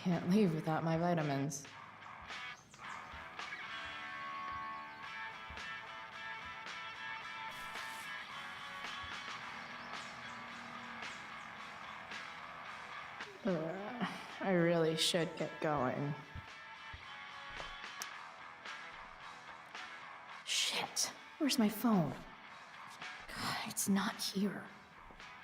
Can't leave without my vitamins. I really should get going. Shit, where's my phone? God, it's not here.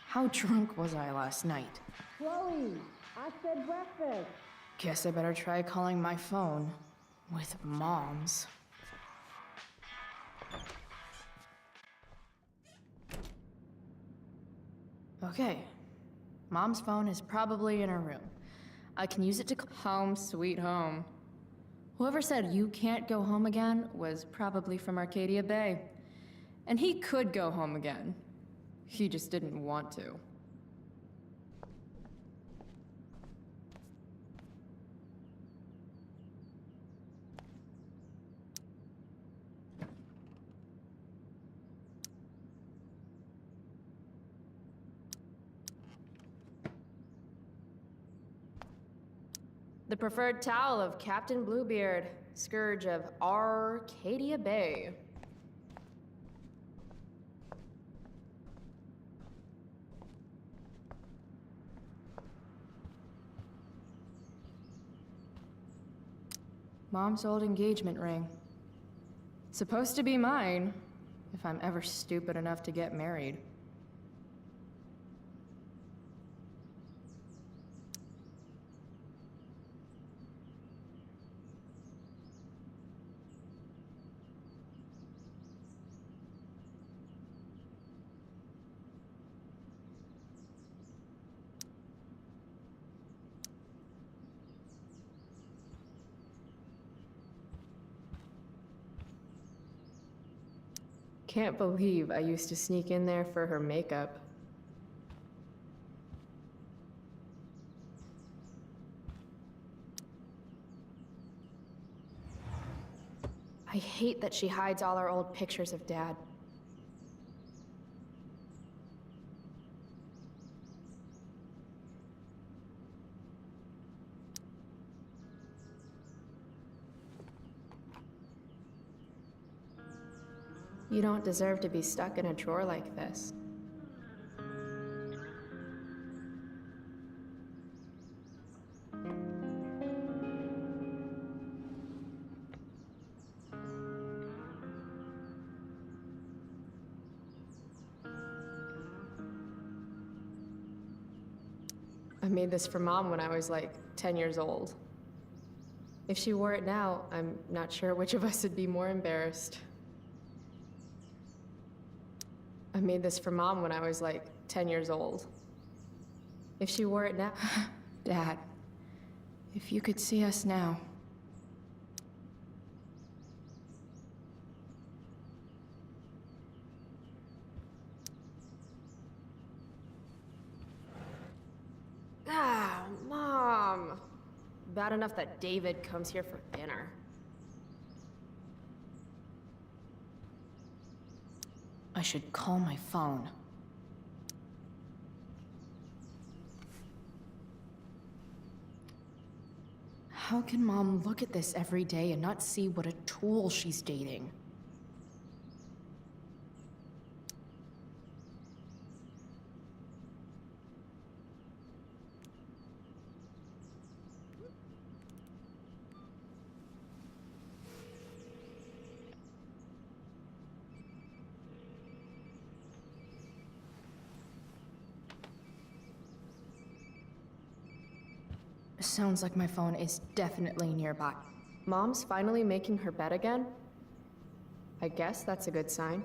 How drunk was I last night? Chloe, I said breakfast. Guess I better try calling my phone with Mom's. Okay. Mom's phone is probably in her room. I can use it to call home sweet home. Whoever said you can't go home again was probably from Arcadia Bay. And he could go home again. He just didn't want to. The preferred towel of Captain Bluebeard, scourge of Arcadia Bay. Mom's old engagement ring. Supposed to be mine, if I'm ever stupid enough to get married. Can't believe I used to sneak in there for her makeup. I hate that she hides all our old pictures of Dad. You don't deserve to be stuck in a drawer like this. I made this for Mom when I was like 10 years old. If she wore it now, I'm not sure which of us would be more embarrassed. I made this for Mom when I was like 10 years old. If she wore it now... Dad, if you could see us now. Ah, Mom. Bad enough that David comes here for dinner. I should call my phone. How can Mom look at this every day and not see what a tool she's dating? Sounds like my phone is definitely nearby. Mom's finally making her bed again? I guess that's a good sign.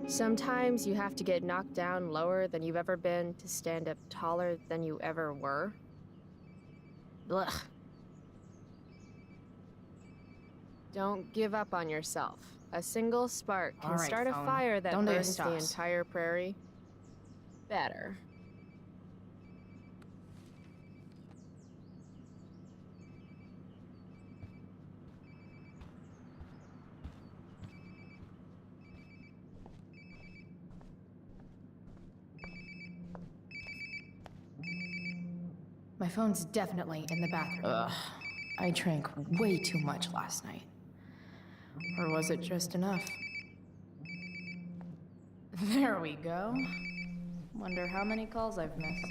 Sometimes you have to get knocked down lower than you've ever been to stand up taller than you ever were. Ugh. Don't give up on yourself. A single spark can start a fire that burns the entire prairie. Better. My phone's definitely in the bathroom. Ugh. I drank way too much last night. Or was it just enough? There we go. Wonder how many calls I've missed.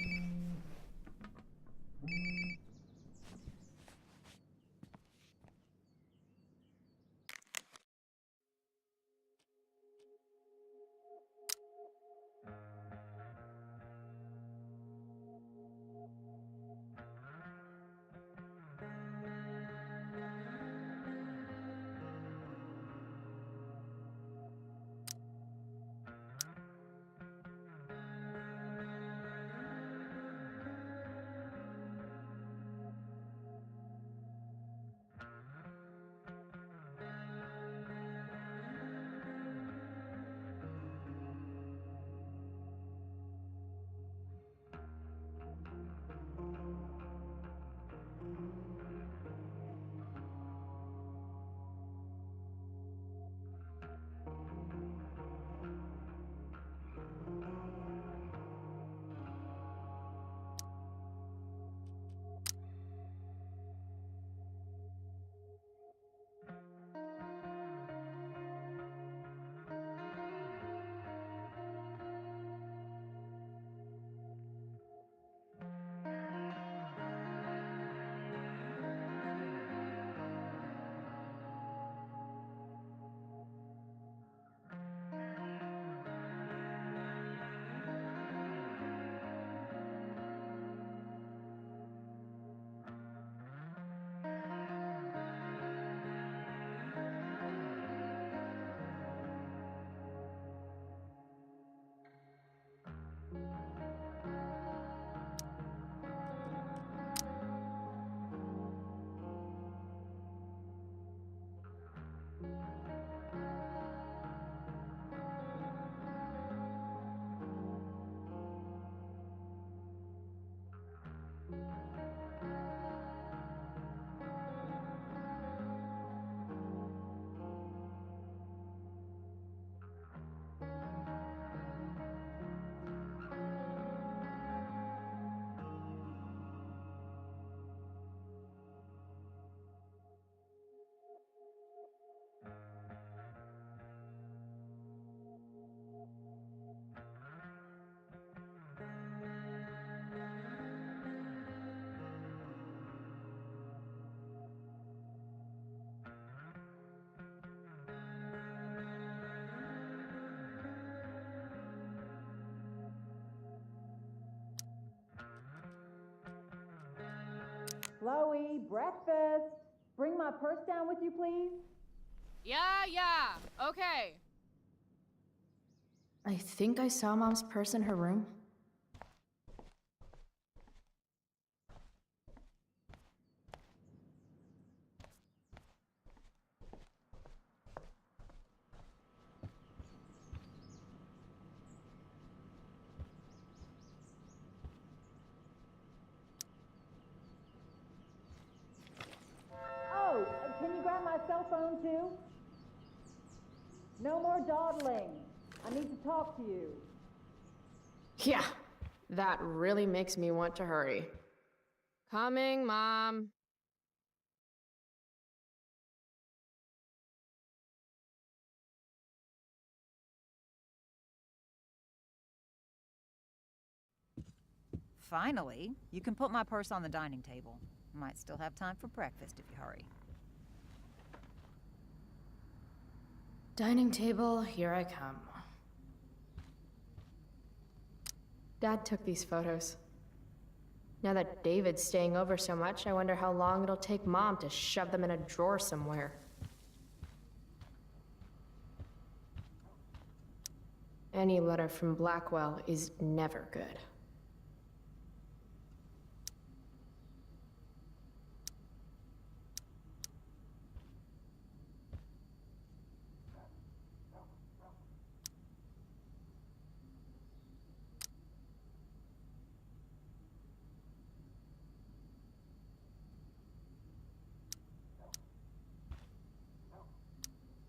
Chloe, breakfast. Bring my purse down with you, please. Yeah, okay. I think I saw Mom's purse in her room. Oh, can you grab my cell phone too? No more dawdling. I need to talk to you. Yeah, that really makes me want to hurry. Coming, Mom. Finally, you can put my purse on the dining table. Might still have time for breakfast if you hurry. Dining table, here I come. Dad took these photos. Now that David's staying over so much, I wonder how long it'll take Mom to shove them in a drawer somewhere. Any letter from Blackwell is never good.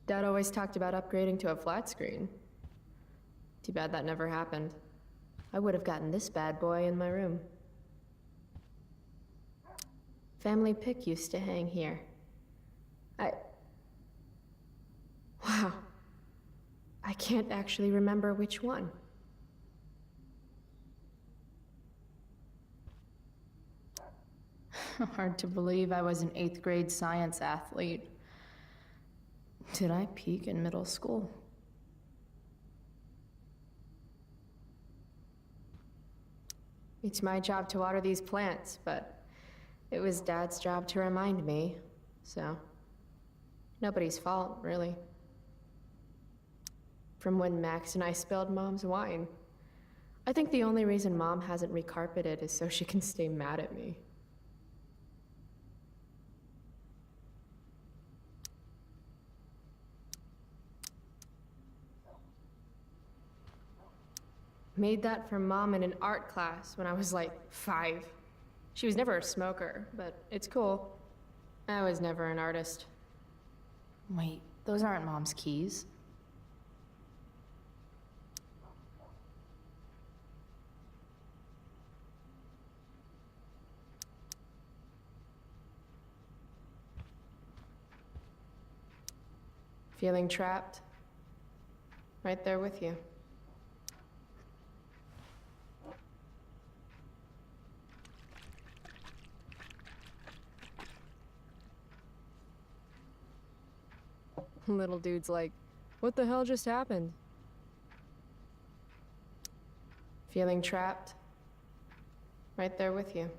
Dad always talked about upgrading to a flat screen. Too bad that never happened. I would have gotten this bad boy in my room. Family pic used to hang here. Wow. I can't actually remember which one. Hard to believe I was an 8th grade science athlete. Did I peak in middle school? It's my job to water these plants, but it was Dad's job to remind me, so nobody's fault, really. From when Max and I spilled Mom's wine. I think the only reason Mom hasn't recarpeted is so she can stay mad at me. Made that for Mom in an art class when I was like 5. She was never a smoker, but it's cool. I was never an artist. Wait, those aren't Mom's keys. Feeling trapped? Right there with you. Little dude's like, what the hell just happened? Feeling trapped? Right there with you.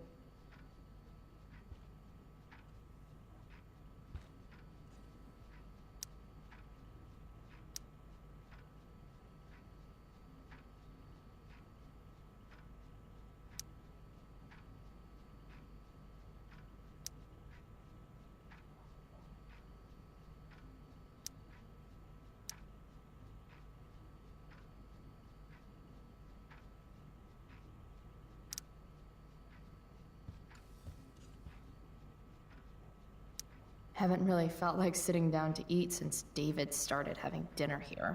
Haven't really felt like sitting down to eat since David started having dinner here.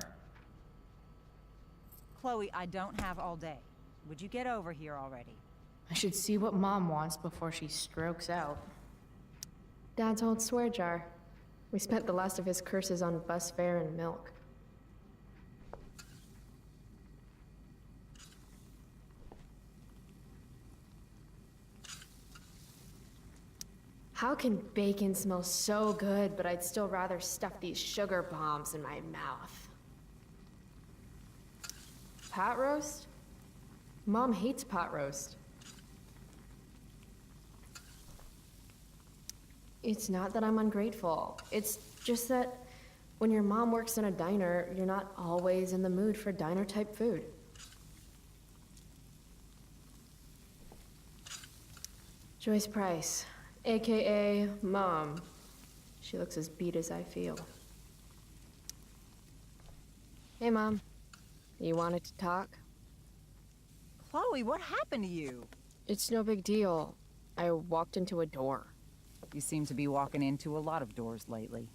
Chloe, I don't have all day. Would you get over here already? I should see what Mom wants before she strokes out. Dad's old swear jar. We spent the last of his curses on bus fare and milk. How can bacon smell so good, but I'd still rather stuff these sugar bombs in my mouth? Pot roast? Mom hates pot roast. It's not that I'm ungrateful. It's just that when your mom works in a diner, you're not always in the mood for diner-type food. Joyce Price, AKA Mom. She looks as beat as I feel. Hey, Mom. You wanted to talk? Chloe, what happened to you? It's no big deal. I walked into a door. You seem to be walking into a lot of doors lately.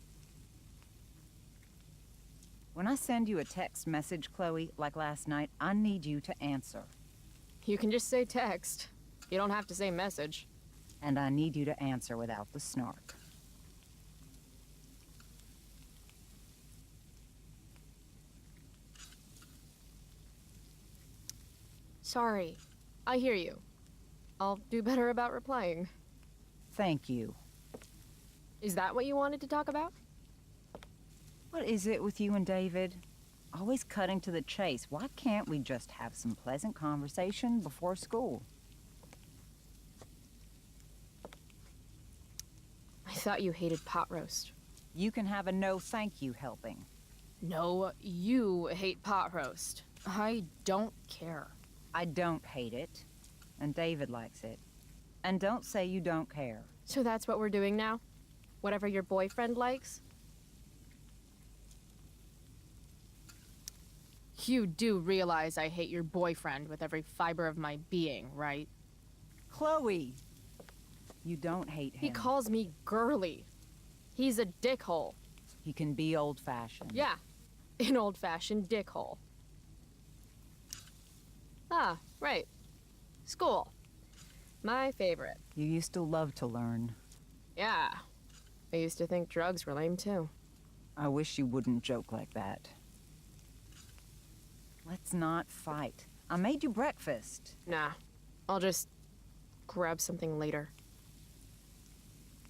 When I send you a text message, Chloe, like last night, I need you to answer. You can just say text. You don't have to say message. And I need you to answer without the snark. Sorry. I hear you. I'll do better about replying. Thank you. Is that what you wanted to talk about? What is it with you and David? Always cutting to the chase. Why can't we just have some pleasant conversation before school? I thought you hated pot roast. You can have a no thank you helping. No, you hate pot roast. I don't care. I don't hate it, and David likes it. And don't say you don't care. So that's what we're doing now? Whatever your boyfriend likes? You do realize I hate your boyfriend with every fiber of my being, right? Chloe! You don't hate him. He calls me girly. He's a dickhole. He can be old-fashioned. Yeah, an old-fashioned dickhole. Ah, right. School. My favorite. You used to love to learn. Yeah. I used to think drugs were lame too. I wish you wouldn't joke like that. Let's not fight. I made you breakfast. Nah. I'll just grab something later.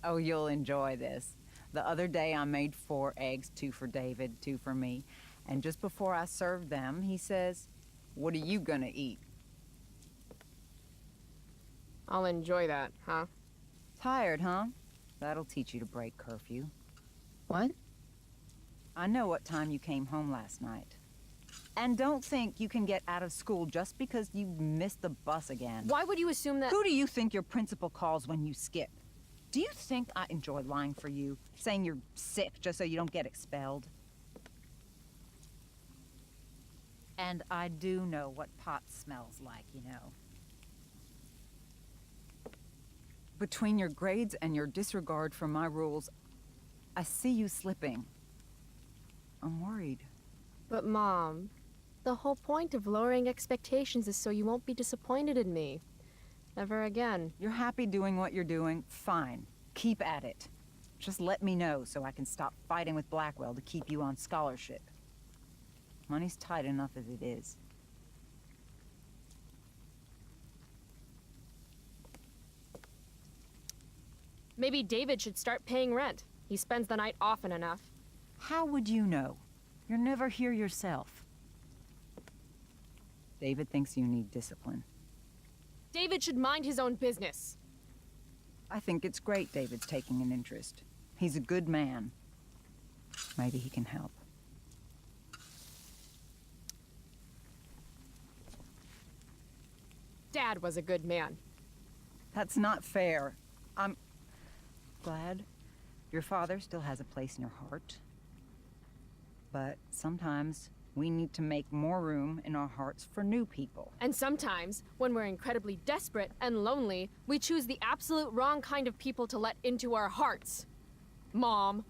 Oh, you'll enjoy this. The other day I made 4 eggs, 2 for David, 2 for me. And just before I served them, he says, "What are you gonna eat?" I'll enjoy that, huh? Tired, huh? That'll teach you to break curfew. What? I know what time you came home last night. And don't think you can get out of school just because you missed the bus again. Why would you assume that— Who do you think your principal calls when you skip? Do you think I enjoy lying for you, saying you're sick just so you don't get expelled? And I do know what pot smells like, you know. Between your grades and your disregard for my rules, I see you slipping. I'm worried. But Mom, the whole point of lowering expectations is so you won't be disappointed in me. Ever again. You're happy doing what you're doing? Fine. Keep at it. Just let me know so I can stop fighting with Blackwell to keep you on scholarship. Money's tight enough as it is. Maybe David should start paying rent. He spends the night often enough. How would you know? You're never here yourself. David thinks you need discipline. David should mind his own business. I think it's great David's taking an interest. He's a good man. Maybe he can help. Dad was a good man. That's not fair. I'm glad your father still has a place in your heart. But sometimes we need to make more room in our hearts for new people. And sometimes, when we're incredibly desperate and lonely, we choose the absolute wrong kind of people to let into our hearts. Mom.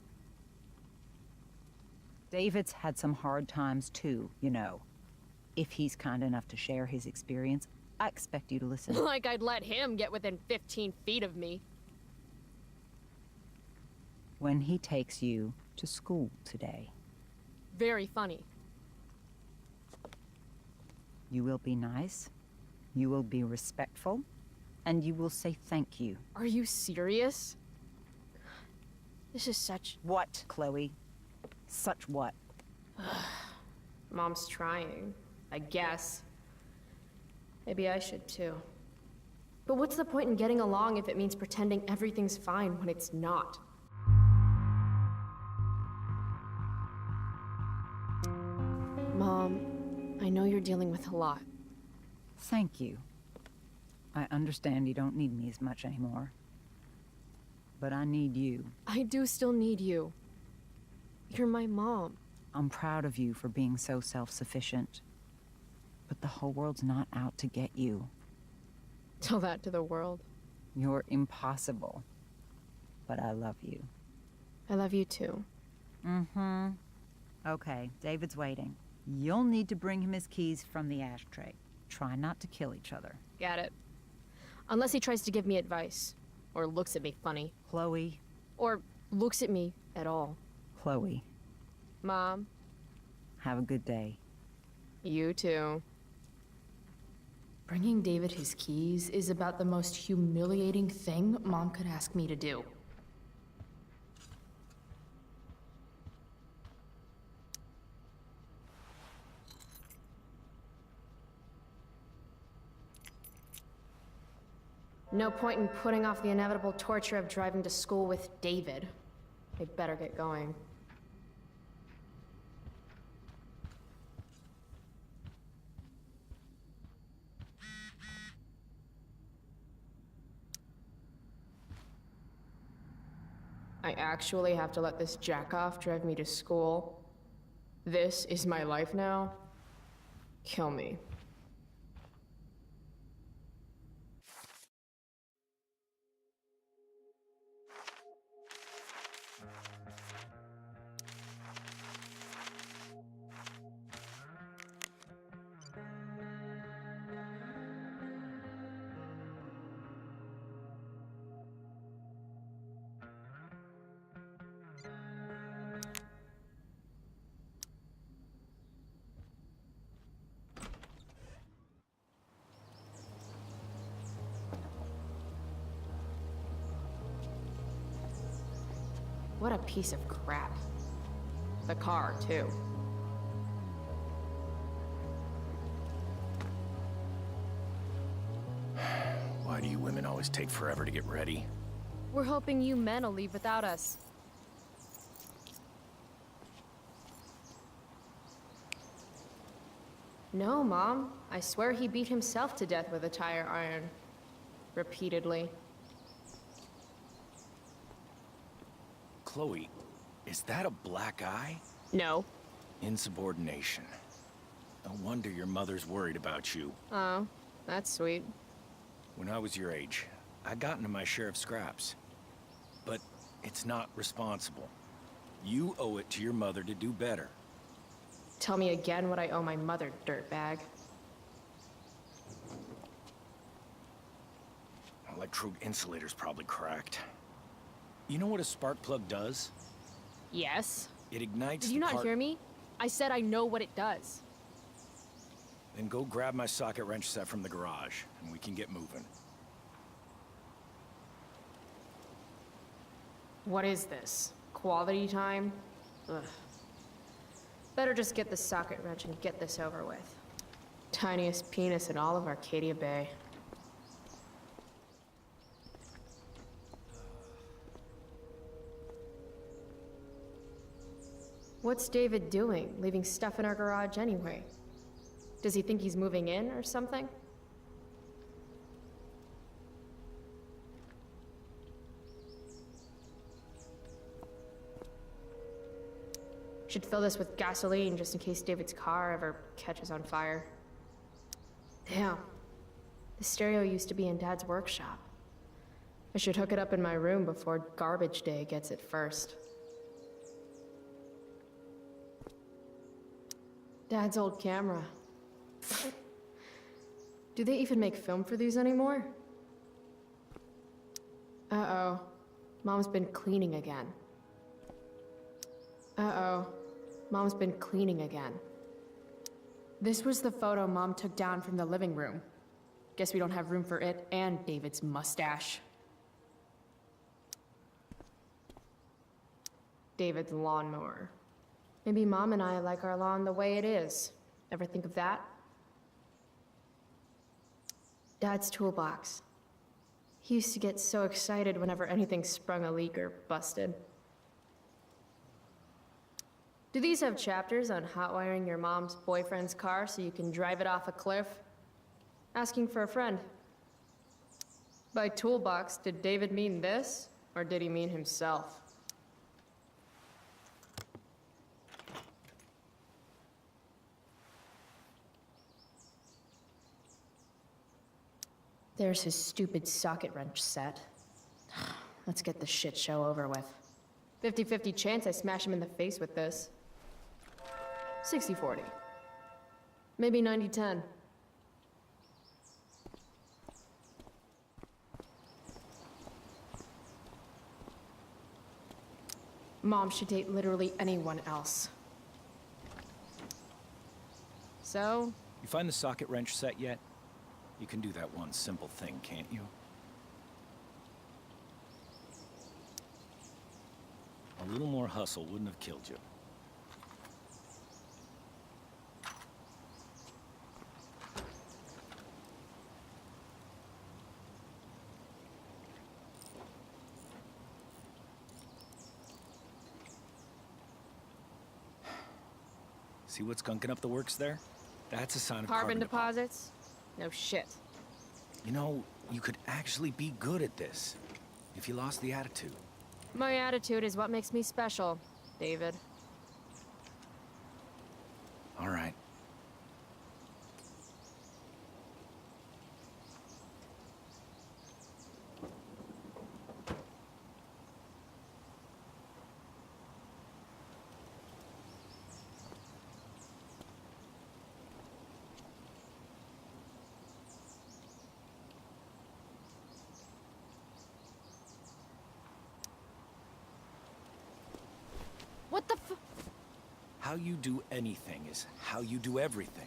David's had some hard times too, you know. If he's kind enough to share his experience, I expect you to listen. Like I'd let him get within 15 feet of me. When he takes you to school today, Very funny. you will be nice, you will be respectful, and you will say thank you. Are you serious? This is such— What, Chloe? Such what? Mom's trying, I guess. Maybe I should too. But what's the point in getting along if it means pretending everything's fine when it's not? Mom, I know you're dealing with a lot. Thank you. I understand you don't need me as much anymore. But I need you. I do still need you. You're my mom. I'm proud of you for being so self-sufficient. But the whole world's not out to get you. Tell that to the world. You're impossible. But I love you. I love you too. Mm-hmm. Okay, David's waiting. You'll need to bring him his keys from the ashtray. Try not to kill each other. Got it. Unless he tries to give me advice. Or looks at me funny. Chloe. Or looks at me at all. Chloe. Mom, Have a good day. you too. Bringing David his keys is about the most humiliating thing Mom could ask me to do. No point in putting off the inevitable torture of driving to school with David. I better get going. I actually have to let this jackoff drive me to school? This is my life now? Kill me. What a piece of crap. The car, too. Why do you women always take forever to get ready? We're hoping you men will leave without us. No, Mom. I swear he beat himself to death with a tire iron. Repeatedly. Chloe, is that a black eye? No. Insubordination. No wonder your mother's worried about you. Oh, that's sweet. When I was your age, I got into my share of scraps. But it's not responsible. You owe it to your mother to do better. Tell me again what I owe my mother, dirtbag. Electrode insulator's probably cracked. You know what a spark plug does? Yes? It ignites Did you the not part- hear me? I said I know what it does. Then go grab my socket wrench set from the garage, and we can get moving. What is this? Quality time? Ugh. Better just get the socket wrench and get this over with. Tiniest penis in all of Arcadia Bay. What's David doing, leaving stuff in our garage anyway? Does he think he's moving in or something? Should fill this with gasoline just in case David's car ever catches on fire. Damn. The stereo used to be in Dad's workshop. I should hook it up in my room before garbage day gets it first. Dad's old camera. Do they even make film for these anymore? Uh-oh. Mom's been cleaning again. Uh-oh. Mom's been cleaning again. This was the photo Mom took down from the living room. Guess we don't have room for it and David's mustache. David's lawnmower. Maybe Mom and I like our lawn the way it is. Ever think of that? Dad's toolbox. He used to get so excited whenever anything sprung a leak or busted. Do these have chapters on hotwiring your mom's boyfriend's car so you can drive it off a cliff? Asking for a friend. By toolbox, did David mean this, or did he mean himself? There's his stupid socket wrench set. Let's get the shit show over with. 50-50 chance I smash him in the face with this. 60-40. Maybe 90-10. Mom should date literally anyone else. So? You find the socket wrench set yet? You can do that one simple thing, can't you? A little more hustle wouldn't have killed you. See what's gunking up the works there? That's a sign of Carbon deposits? No shit. You know, you could actually be good at this if you lost the attitude. My attitude is what makes me special, David. All right. What the f- How you do anything is how you do everything.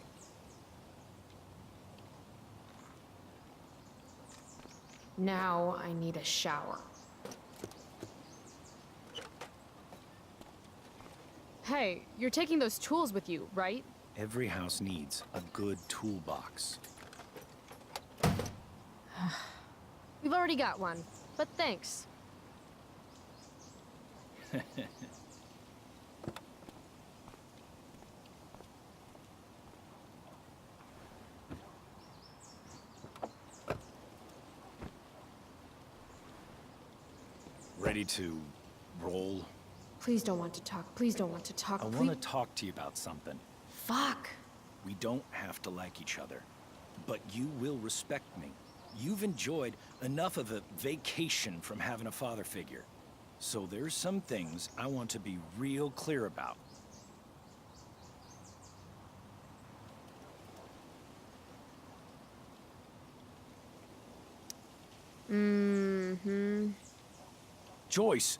Now I need a shower. Hey, you're taking those tools with you, right? Every house needs a good toolbox. We've already got one, but thanks. Ready to roll? Please don't want to talk. Please don't want to talk. I want to talk to you about something. Fuck. We don't have to like each other, but you will respect me. You've enjoyed enough of a vacation from having a father figure. So there's some things I want to be real clear about. Mm-hmm. Joyce,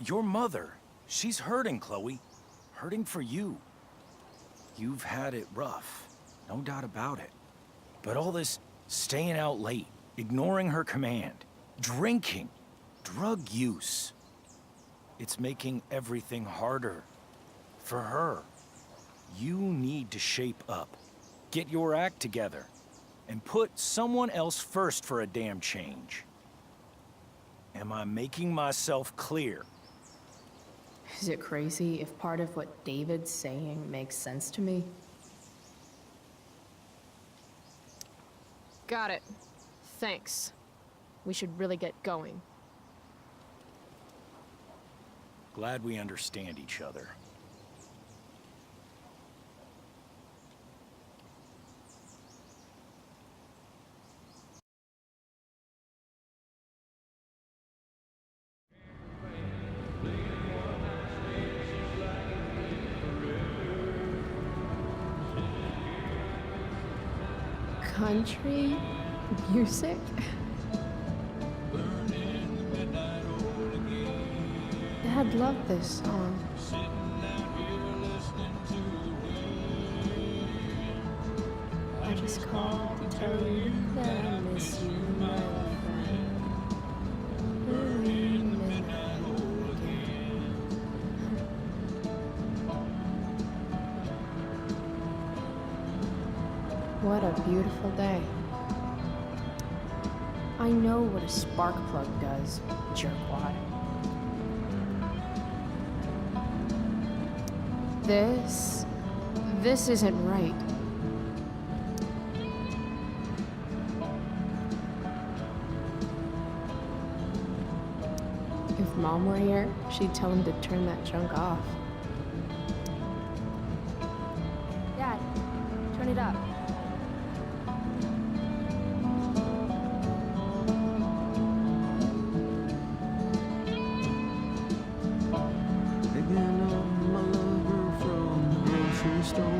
your mother, she's hurting, Chloe. Hurting for you. You've had it rough, no doubt about it. But all this staying out late, ignoring her command, drinking, drug use, it's making everything harder for her. You need to shape up, get your act together, and put someone else first for a damn change. Am I making myself clear? Is it crazy if part of what David's saying makes sense to me? Got it. Thanks. We should really get going. Glad we understand each other. Country music? Dad loved this song. I just called to tell you that I miss you, my old friend. Midnight again. What a beautiful day. I know what a spark plug does, jerkwad. This isn't right. If Mom were here, she'd tell him to turn that junk off. Dad, turn it up. Picking up my lover from the grocery store.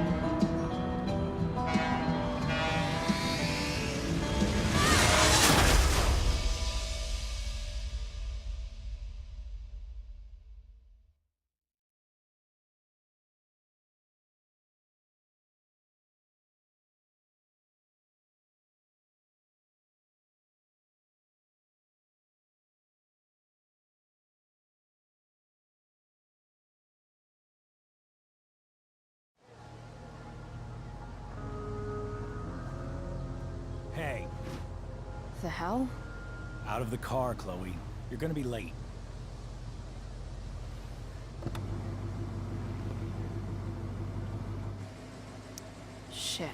Hey, The hell? out of the car, Chloe. You're gonna be late. Shit.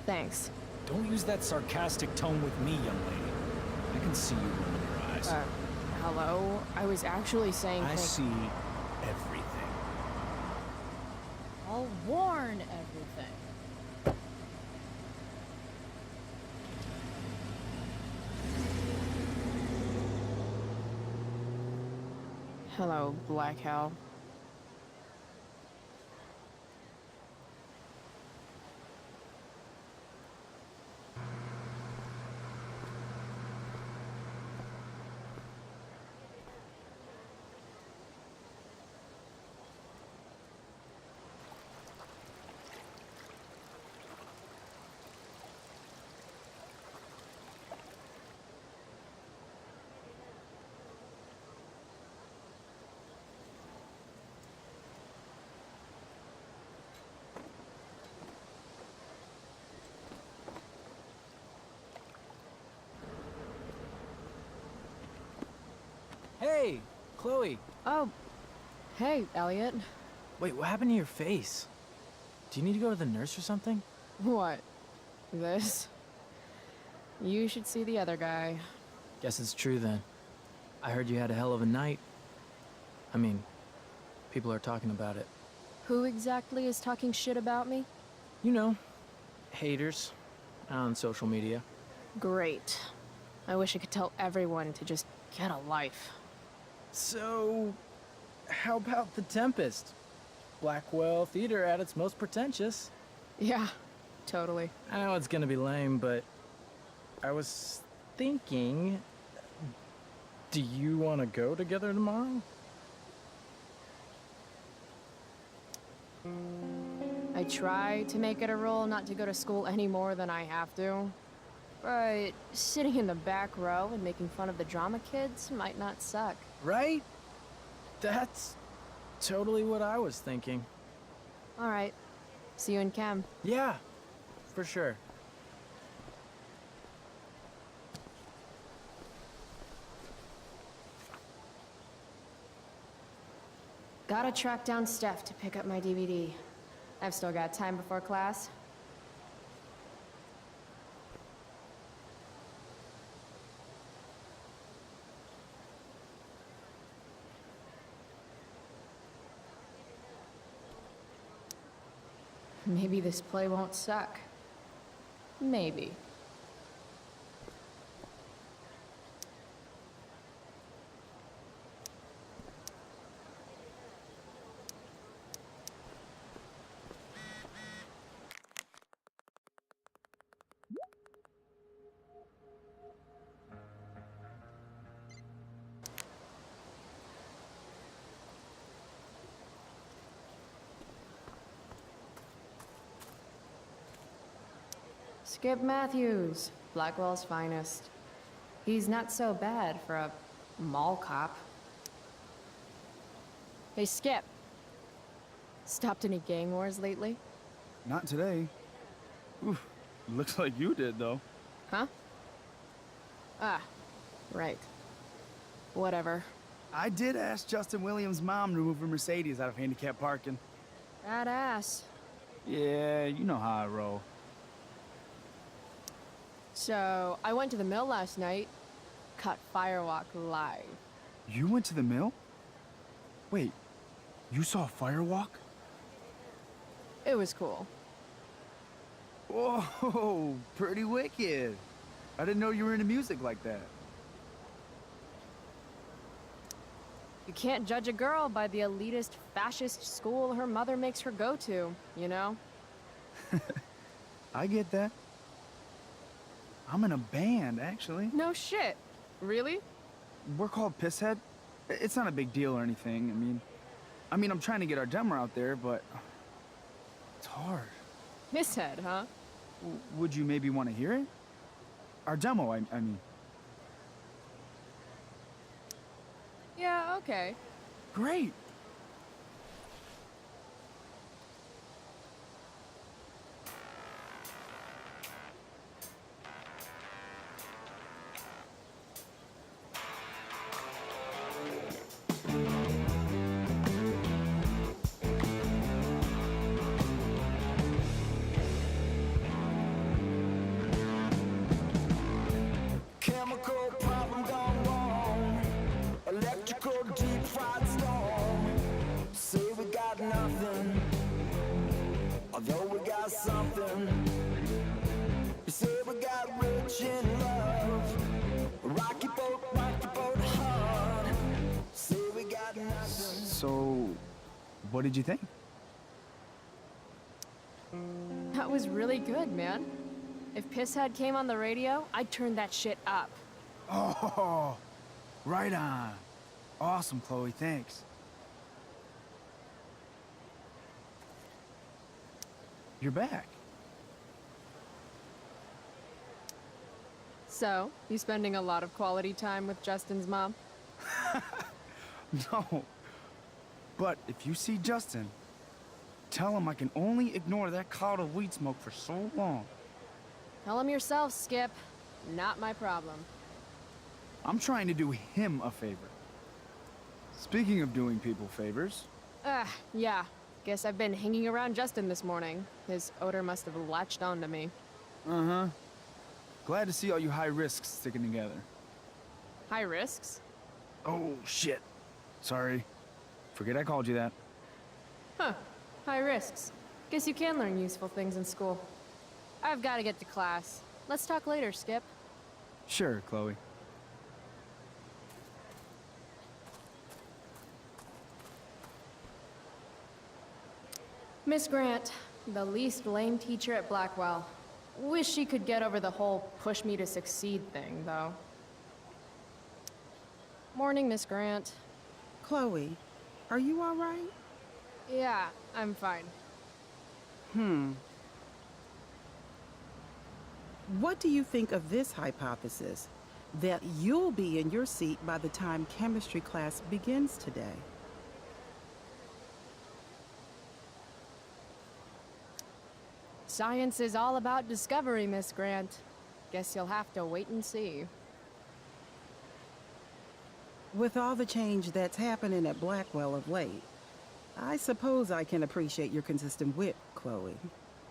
Thanks. Don't use that sarcastic tone with me, young lady. I can see you rolling your eyes. Hello? I was actually saying I see everything. I'll warn everything. Hello, Black Hell. Hey, Chloe. Oh, hey, Elliot. Wait, what happened to your face? Do you need to go to the nurse or something? What? This? You should see the other guy. Guess it's true then. I heard you had a hell of a night. I mean, people are talking about it. Who exactly is talking shit about me? You know, haters on social media. Great. I wish I could tell everyone to just get a life. So, how about The Tempest? Blackwell Theater at its most pretentious. Yeah, totally. I know it's gonna be lame, but I was thinking, do you want to go together tomorrow? I try to make it a rule not to go to school any more than I have to. But sitting in the back row and making fun of the drama kids might not suck. Right? That's totally what I was thinking. All right. See you in chem. Yeah, for sure. Gotta track down Steph to pick up my DVD. I've still got time before class. Maybe this play won't suck. Maybe. Skip Matthews, Blackwell's finest. He's not so bad for a mall cop. Hey, Skip. Stopped any gang wars lately? Not today. Oof, looks like you did, though. Huh? Ah, right. Whatever. I did ask Justin Williams' mom to move her Mercedes out of handicap parking. Badass. Yeah, you know how I roll. So, I went to the mill last night. Caught Firewalk live. You went to the mill? Wait, you saw Firewalk? It was cool. Whoa, pretty wicked. I didn't know you were into music like that. You can't judge a girl by the elitist fascist school her mother makes her go to, you know? I get that. I'm in a band, actually. No shit. Really? We're called Pisshead. It's not a big deal or anything. I mean, I'm trying to get our demo out there, but it's hard. Misshead, huh? Would you maybe want to hear it? Our demo, I mean. Yeah, okay. Great. Chemical problem gone wrong. Electrical deep fried storm. Say we got nothing, although we got something. You say we got rich in love. Rocky boat hard. Say we got nothing. So, what did you think? That was really good, man. If Pisshead came on the radio, I'd turn that shit up. Oh, right on. Awesome, Chloe, thanks. You're back. So, you spending a lot of quality time with Justin's mom? No. But if you see Justin, tell him I can only ignore that cloud of weed smoke for so long. Tell him yourself, Skip. Not my problem. I'm trying to do him a favor. Speaking of doing people favors, Yeah. Guess I've been hanging around Justin this morning. His odor must have latched onto me. uh-huh. Glad to see all you high risks sticking together. High risks? Oh, shit. Sorry. Forget I called you that. Huh. High risks. Guess you can learn useful things in school. I've got to get to class. Let's talk later, Skip. Sure, Chloe. Miss Grant, the least lame teacher at Blackwell. Wish she could get over the whole push me to succeed thing, though. Morning, Miss Grant. Chloe, are you all right? Yeah, I'm fine. What do you think of this hypothesis? That you'll be in your seat by the time chemistry class begins today. Science is all about discovery, Miss Grant. Guess you'll have to wait and see. With all the change that's happening at Blackwell of late, I suppose I can appreciate your consistent wit, Chloe.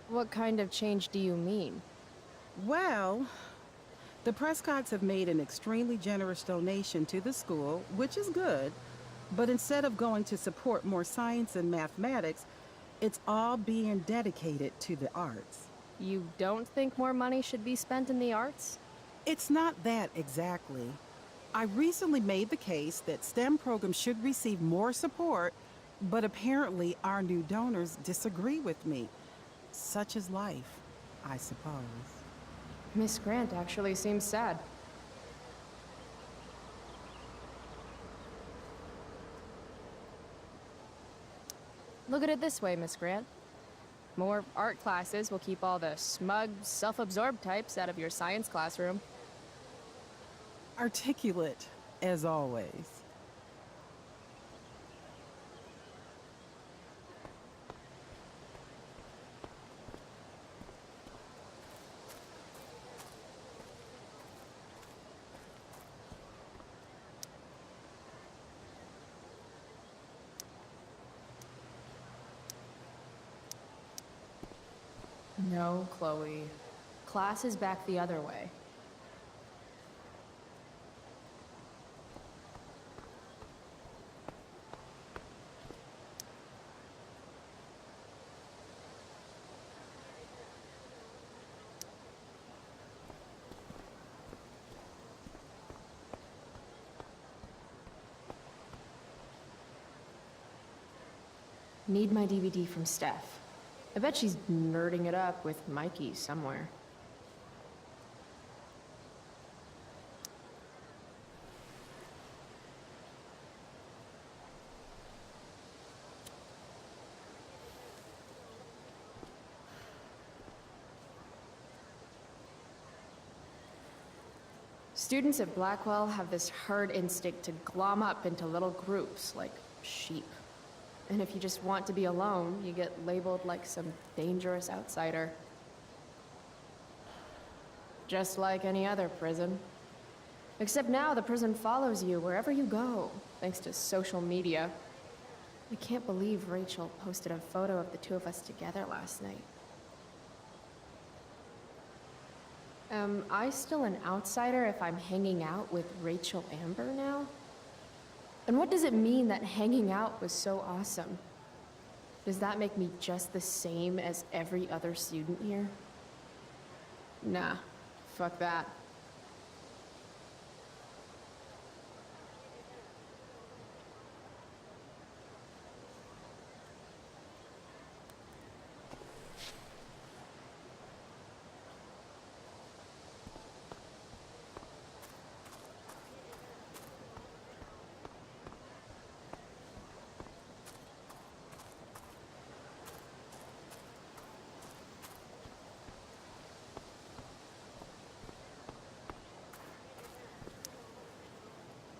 What kind of change do you mean? Well, the Prescotts have made an extremely generous donation to the school, which is good, but instead of going to support more science and mathematics, it's all being dedicated to the arts. You don't think more money should be spent in the arts? It's not that exactly. I recently made the case that STEM programs should receive more support, but apparently our new donors disagree with me. Such is life, I suppose. Miss Grant actually seems sad. Look at it this way, Miss Grant. More art classes will keep all the smug, self-absorbed types out of your science classroom. Articulate, as always. No, Chloe. Class is back the other way. Need my DVD from Steph. I bet she's nerding it up with Mikey somewhere. Students at Blackwell have this herd instinct to glom up into little groups like sheep. And if you just want to be alone, you get labeled like some dangerous outsider. Just like any other prison. Except now the prison follows you wherever you go, thanks to social media. I can't believe Rachel posted a photo of the two of us together last night. Am I still an outsider if I'm hanging out with Rachel Amber now? And what does it mean that hanging out was so awesome? Does that make me just the same as every other student here? Nah, fuck that.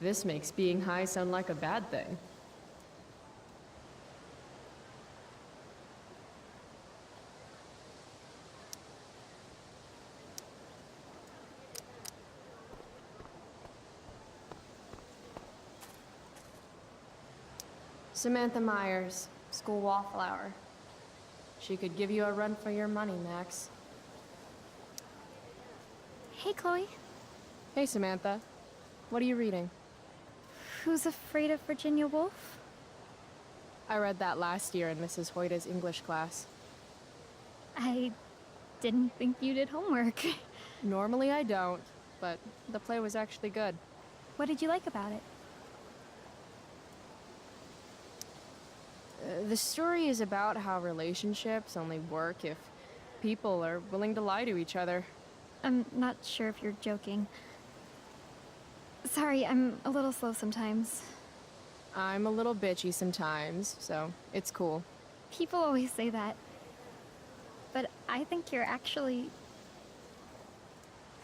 This makes being high sound like a bad thing. Samantha Myers, school wallflower. She could give you a run for your money, Max. Hey, Chloe. Hey, Samantha. What are you reading? Who's Afraid of Virginia Woolf? I read that last year in Mrs. Hoyta's English class. I didn't think you did homework. Normally I don't, but the play was actually good. What did you like about it? The story is about how relationships only work if people are willing to lie to each other. I'm not sure if you're joking. Sorry, I'm a little slow sometimes. I'm a little bitchy sometimes, so it's cool. People always say that. But I think you're actually...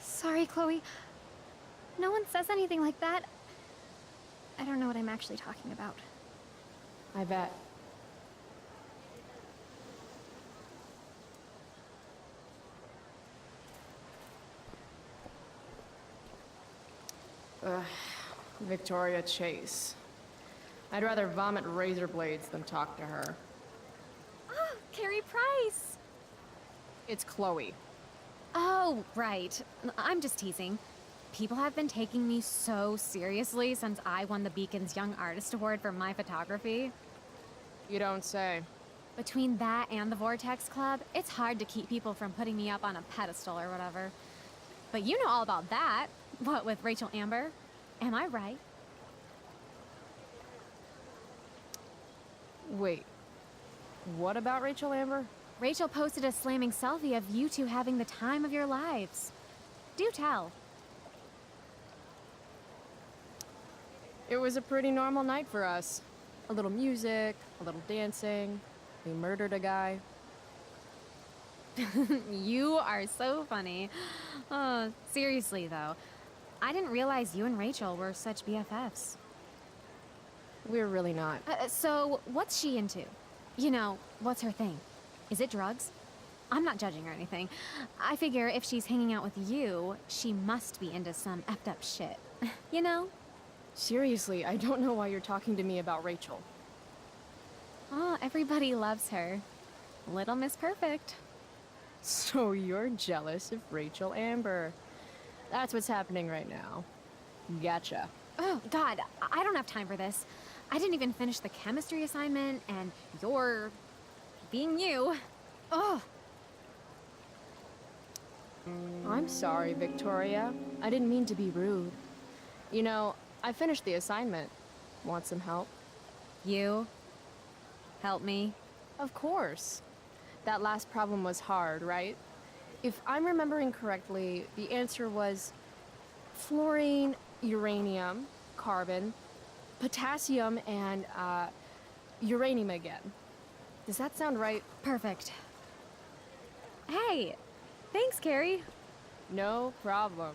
Sorry, Chloe. No one says anything like that. I don't know what I'm actually talking about. I bet. Ugh, Victoria Chase. I'd rather vomit razor blades than talk to her. Oh, Carrie Price! It's Chloe. Oh, right. I'm just teasing. People have been taking me so seriously since I won the Beacon's Young Artist Award for my photography. You don't say. Between that and the Vortex Club, it's hard to keep people from putting me up on a pedestal or whatever. But you know all about that. What, with Rachel Amber? Am I right? Wait. What about Rachel Amber? Rachel posted a slamming selfie of you two having the time of your lives. Do tell. It was a pretty normal night for us. A little music, a little dancing. We murdered a guy. You are so funny. Oh, seriously though, I didn't realize you and Rachel were such BFFs. We're really not. So, what's she into? You know, what's her thing? Is it drugs? I'm not judging or anything. I figure if she's hanging out with you, she must be into some effed up shit. You know? Seriously, I don't know why you're talking to me about Rachel. Oh, everybody loves her. Little Miss Perfect. So you're jealous of Rachel Amber. That's what's happening right now. Gotcha. Oh, God, I don't have time for this. I didn't even finish the chemistry assignment, and you're... being you. Ugh. I'm sorry, Victoria. I didn't mean to be rude. You know, I finished the assignment. Want some help? You? Help me? Of course. That last problem was hard, right? If I'm remembering correctly, the answer was fluorine, uranium, carbon, potassium, and uranium again. Does that sound right? Perfect. Hey, thanks, Carrie. No problem.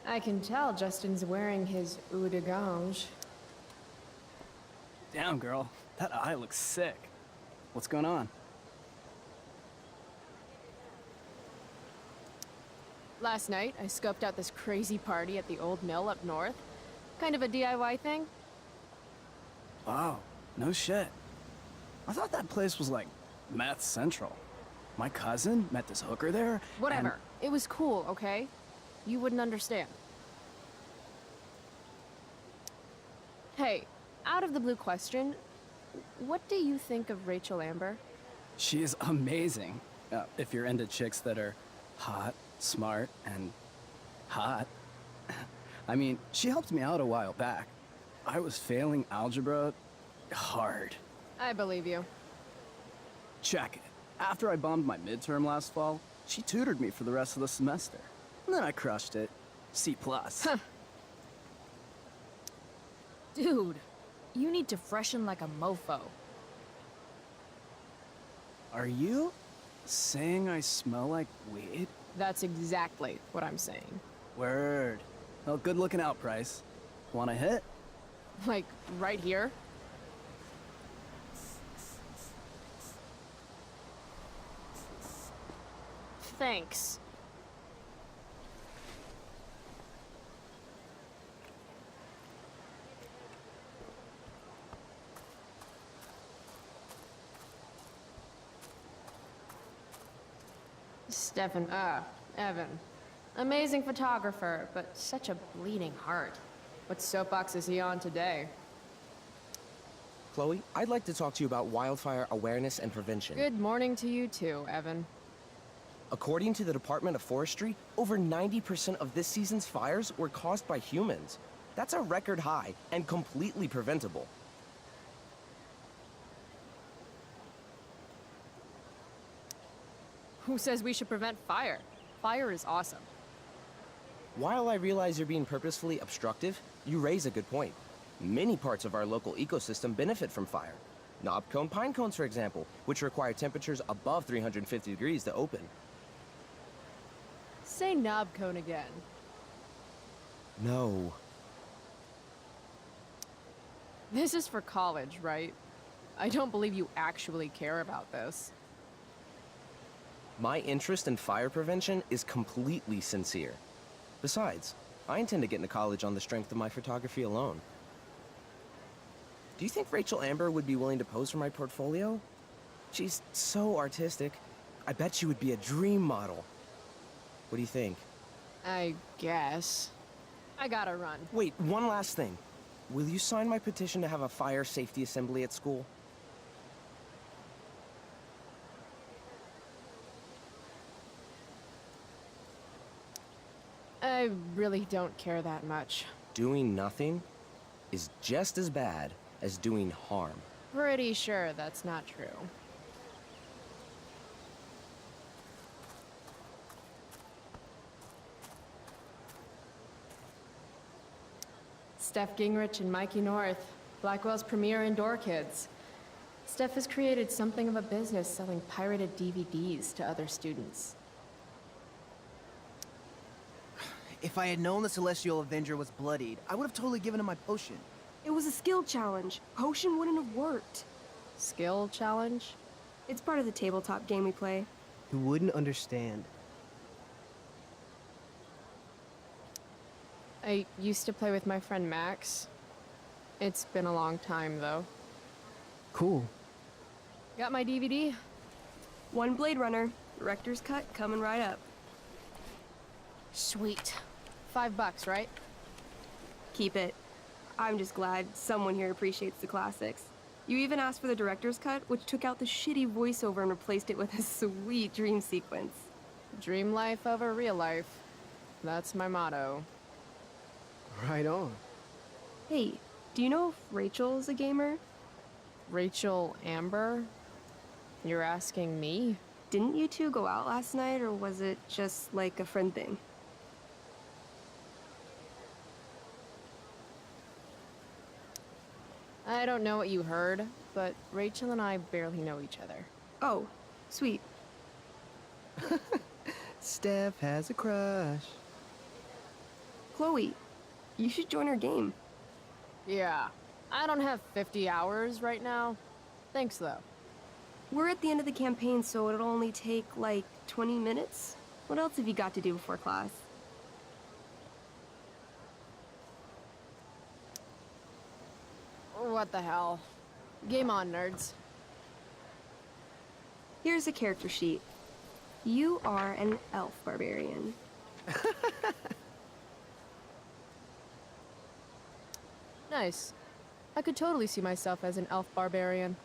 I can tell Justin's wearing his eau de gange. Damn, girl. That eye looks sick. What's going on? Last night, I scoped out this crazy party at the old mill up north. Kind of a DIY thing. Wow, no shit. I thought that place was like meth central. My cousin met this hooker there. Whatever. It was cool, okay? You wouldn't understand. Hey, out of the blue question, what do you think of Rachel Amber? She is amazing. If you're into chicks that are hot, smart, and hot. I mean, she helped me out a while back. I was failing algebra hard. I believe you. Check it. After I bombed my midterm last fall, she tutored me for the rest of the semester. And then I crushed it. C+. Huh. Dude, you need to freshen like a mofo. Are you saying I smell like weed? That's exactly what I'm saying. Word. Well, good looking out, Price. Want a hit? Like, right here? Thanks. Evan. Amazing photographer, but such a bleeding heart. What soapbox is he on today? Chloe, I'd like to talk to you about wildfire awareness and prevention. Good morning to you too, Evan. According to the Department of Forestry, over 90% of this season's fires were caused by humans. That's a record high and completely preventable. Who says we should prevent fire? Fire is awesome. While I realize you're being purposefully obstructive, you raise a good point. Many parts of our local ecosystem benefit from fire. Knobcone pine cones, for example, which require temperatures above 350 degrees to open. Say knob cone again. No. This is for college, right? I don't believe you actually care about this. My interest in fire prevention is completely sincere. Besides, I intend to get into college on the strength of my photography alone. Do you think Rachel Amber would be willing to pose for my portfolio? She's so artistic. I bet she would be a dream model. What do you think? I guess. I gotta run. Wait, one last thing. Will you sign my petition to have a fire safety assembly at school? I really don't care that much. Doing nothing is just as bad as doing harm. Pretty sure that's not true. Steph Gingrich and Mikey North, Blackwell's premier indoor kids. Steph has created something of a business selling pirated DVDs to other students. If I had known the Celestial Avenger was bloodied, I would have totally given him my potion. It was a skill challenge. Potion wouldn't have worked. Skill challenge? It's part of the tabletop game we play. He wouldn't understand. I used to play with my friend Max. It's been a long time, though. Cool. Got my DVD? One Blade Runner, director's cut coming right up. Sweet. $5, right? Keep it. I'm just glad someone here appreciates the classics. You even asked for the director's cut, which took out the shitty voiceover and replaced it with a sweet dream sequence. Dream life over real life. That's my motto. Right on. Hey, do you know if Rachel's a gamer? Rachel Amber? You're asking me? Didn't you two go out last night, or was it just like a friend thing? I don't know what you heard, but Rachel and I barely know each other. Oh, sweet. Steph has a crush. Chloe, you should join our game. Yeah, I don't have 50 hours right now. Thanks, though. We're at the end of the campaign, so it'll only take, like, 20 minutes. What else have you got to do before class? What the hell? Game on, nerds. Here's a character sheet. You are an elf barbarian. Nice. I could totally see myself as an elf barbarian.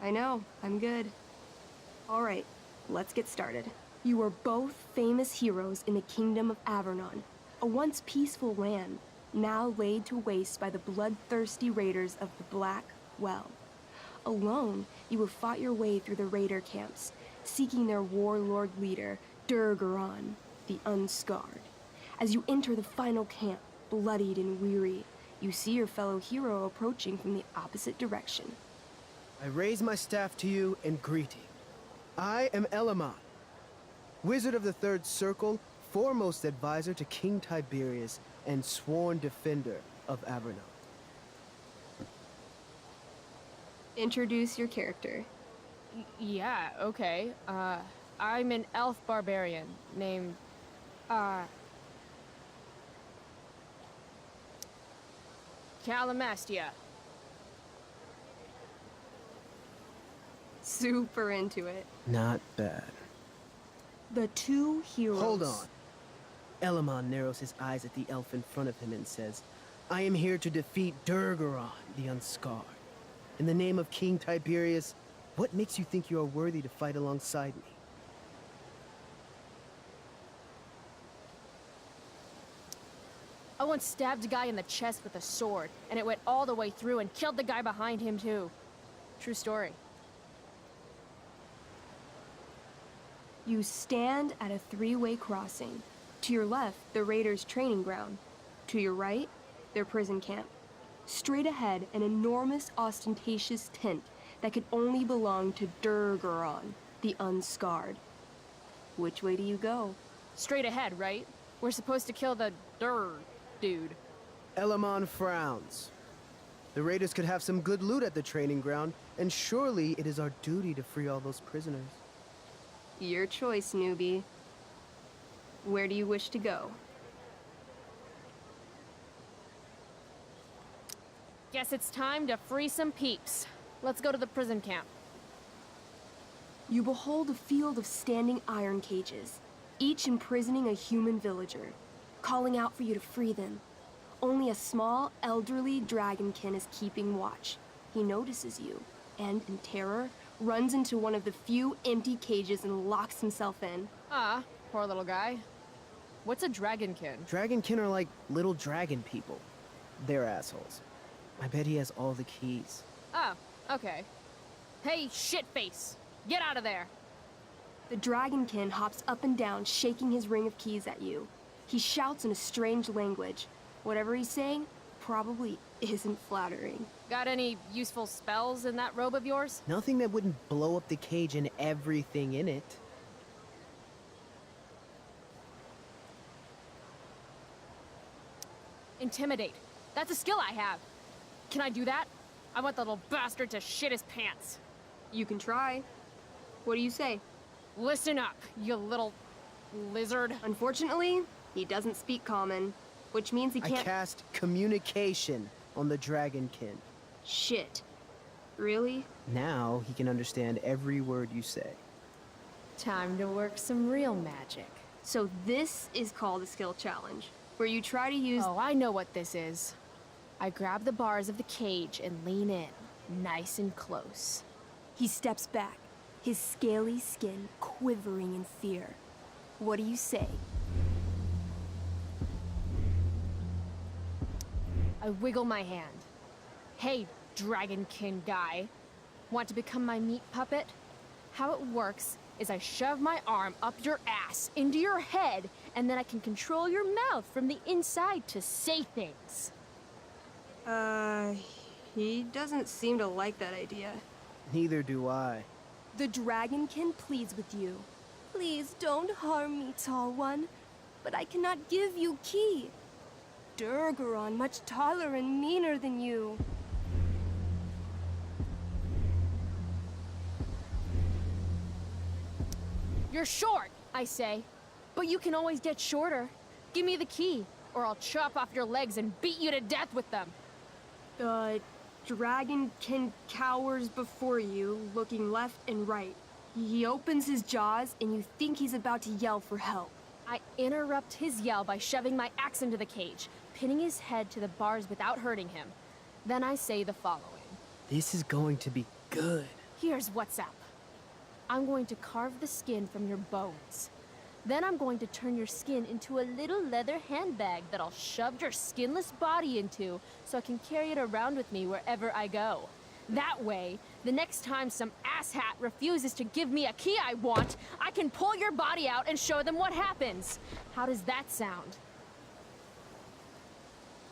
I know, I'm good. All right, let's get started. You are both famous heroes in the Kingdom of Avernon, a once peaceful land, now laid to waste by the bloodthirsty raiders of the Black Well. Alone, you have fought your way through the raider camps, seeking their warlord leader, Durgaron, the Unscarred. As you enter the final camp, bloodied and weary, you see your fellow hero approaching from the opposite direction. I raise my staff to you in greeting. I am Elamon, Wizard of the Third Circle, foremost advisor to King Tiberius, and sworn defender of Avernon. Introduce your character. Yeah, okay. I'm an elf barbarian named, Calamastia. Super into it. Not bad. The two heroes. Hold on. Elamon narrows his eyes at the elf in front of him and says, I am here to defeat Durgaron, the Unscarred. In the name of King Tiberius, what makes you think you are worthy to fight alongside me? I once stabbed a guy in the chest with a sword, and it went all the way through and killed the guy behind him too. True story. You stand at a three-way crossing. To your left, the Raiders' training ground. To your right, their prison camp. Straight ahead, an enormous, ostentatious tent that could only belong to Durgaron, the Unscarred. Which way do you go? Straight ahead, right? We're supposed to kill the dude. Elamon frowns. The Raiders could have some good loot at the training ground, and surely it is our duty to free all those prisoners. Your choice, newbie. Where do you wish to go? Guess it's time to free some peeps. Let's go to the prison camp. You behold a field of standing iron cages, each imprisoning a human villager, calling out for you to free them. Only a small, elderly dragonkin is keeping watch. He notices you, and in terror, runs into one of the few empty cages and locks himself in. Ah, poor little guy. What's a dragonkin? Dragonkin are like little dragon people. They're assholes. I bet he has all the keys. Oh, okay. Hey, shitface! Get out of there! The dragonkin hops up and down, shaking his ring of keys at you. He shouts in a strange language. Whatever he's saying probably isn't flattering. Got any useful spells in that robe of yours? Nothing that wouldn't blow up the cage and everything in it. Intimidate. That's a skill I have. Can I do that? I want the little bastard to shit his pants. You can try. What do you say? Listen up, you little lizard. Unfortunately, he doesn't speak common, which means he can't— I cast communication on the dragonkin. Shit. Really? Now he can understand every word you say. Time to work some real magic. So this is called a skill challenge, where you try to use— Oh, I know what this is. I grab the bars of the cage and lean in, nice and close. He steps back, his scaly skin quivering in fear. What do you say? I wiggle my hand. Hey, dragonkin guy. Want to become my meat puppet? How it works is I shove my arm up your ass into your head, and then I can control your mouth from the inside to say things. He doesn't seem to like that idea. Neither do I. The dragonkin pleads with you. Please don't harm me, tall one, but I cannot give you key. Durgaron much taller and meaner than you. You're short, I say, but you can always get shorter. Give me the key, or I'll chop off your legs and beat you to death with them. The dragonkin cowers before you, looking left and right. He opens his jaws, and you think he's about to yell for help. I interrupt his yell by shoving my axe into the cage, pinning his head to the bars without hurting him. Then I say the following. This is going to be good. Here's what's up. I'm going to carve the skin from your bones. Then I'm going to turn your skin into a little leather handbag that I'll shove your skinless body into so I can carry it around with me wherever I go. That way, the next time some asshat refuses to give me a key I want, I can pull your body out and show them what happens. How does that sound?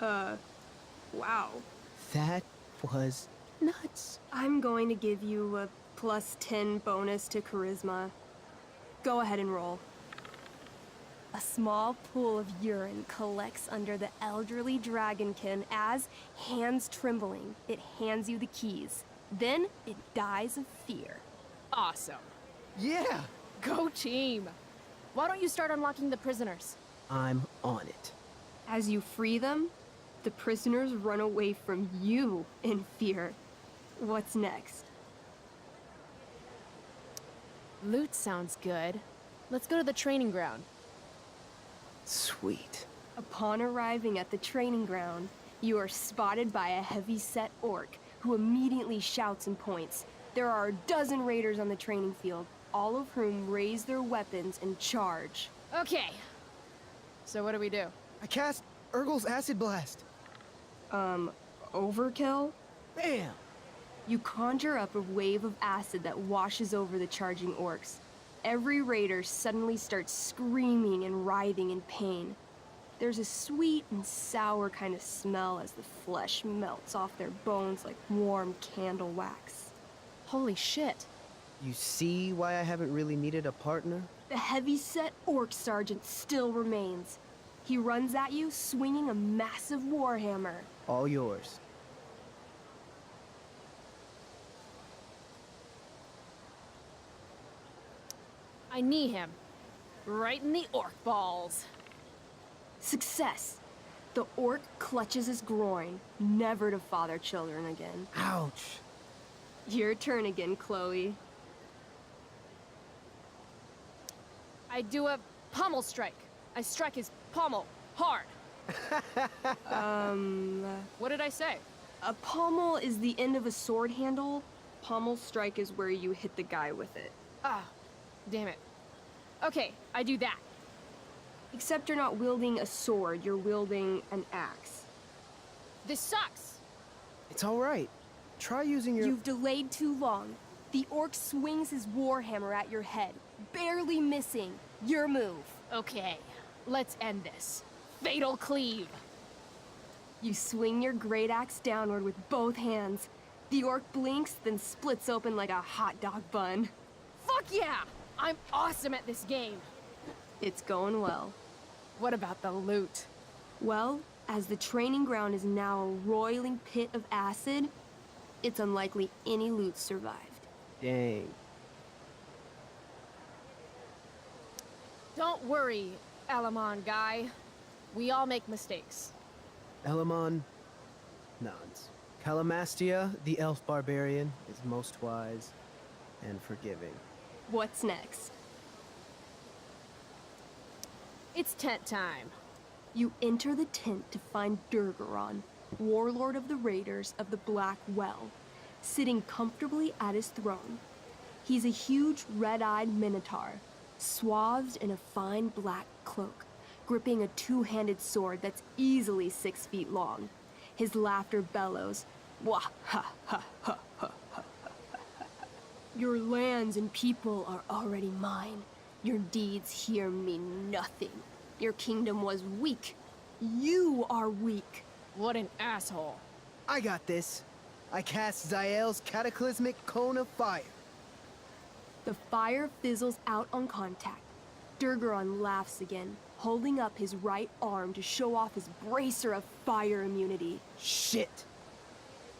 Wow. That was nuts. I'm going to give you a +10 bonus to charisma. Go ahead and roll. A small pool of urine collects under the elderly dragonkin as, hands trembling, it hands you the keys. Then it dies of fear. Awesome. Yeah, Go team! Why don't you start unlocking the prisoners? I'm on it. As you free them, the prisoners run away from you in fear. What's next? Loot sounds good. Let's go to the training ground. Sweet. Upon arriving at the training ground, you are spotted by a heavy-set orc who immediately shouts and points. There are a dozen raiders on the training field, all of whom raise their weapons and charge. Okay. So what do we do? I cast Urgel's Acid Blast. Overkill? Bam! You conjure up a wave of acid that washes over the charging orcs. Every raider suddenly starts screaming and writhing in pain. There's a sweet and sour kind of smell as the flesh melts off their bones like warm candle wax. Holy shit. You see why I haven't really needed a partner? The heavy-set orc sergeant still remains. He runs at you, swinging a massive warhammer. All yours. I knee him. Right in the orc balls. Success! The orc clutches his groin, never to father children again. Ouch! Your turn again, Chloe. I do a pommel strike. I strike his pommel hard. What did I say? A pommel is the end of a sword handle. Pommel strike is where you hit the guy with it. Ah, damn it. Okay, I do that. Except you're not wielding a sword, you're wielding an axe. This sucks. It's all right. Try using your... You've delayed too long. The orc swings his warhammer at your head, barely missing. Your move. Okay, let's end this. Fatal cleave. You swing your great axe downward with both hands. The orc blinks, then splits open like a hot dog bun. Fuck yeah! I'm awesome at this game. It's going well. What about the loot? Well, as the training ground is now a roiling pit of acid, it's unlikely any loot survived. Dang. Don't worry, Alamon guy. We all make mistakes. Elamon nods. Calamastia, the elf barbarian, is most wise and forgiving. What's next? It's tent time. You enter the tent to find Durgaron, warlord of the Raiders of the Black Well, sitting comfortably at his throne. He's a huge red-eyed minotaur, swathed in a fine black cloak, gripping a two-handed sword that's easily 6 feet long. His laughter bellows, wah ha ha ha ha ha. Your lands and people are already mine. Your deeds here mean nothing. Your kingdom was weak. You are weak. What an asshole. I got this. I cast Zael's cataclysmic cone of fire. The fire fizzles out on contact. Durgaron laughs again, holding up his right arm to show off his bracer of fire immunity. Shit!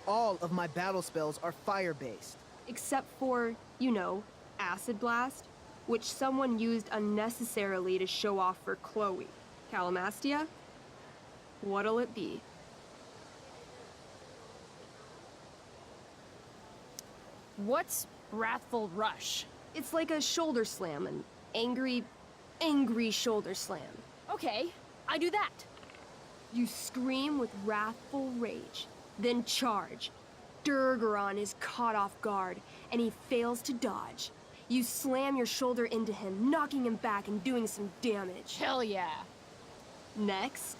All of my battle spells are fire-based. Except for, you know, Acid Blast, which someone used unnecessarily to show off for Chloe. Calamastia? What'll it be? What's Wrathful Rush? It's like a shoulder slam, an angry shoulder slam. Okay, I do that. You scream with wrathful rage, then charge. Durgaron is caught off guard, and he fails to dodge. You slam your shoulder into him, knocking him back and doing some damage. Hell yeah. Next,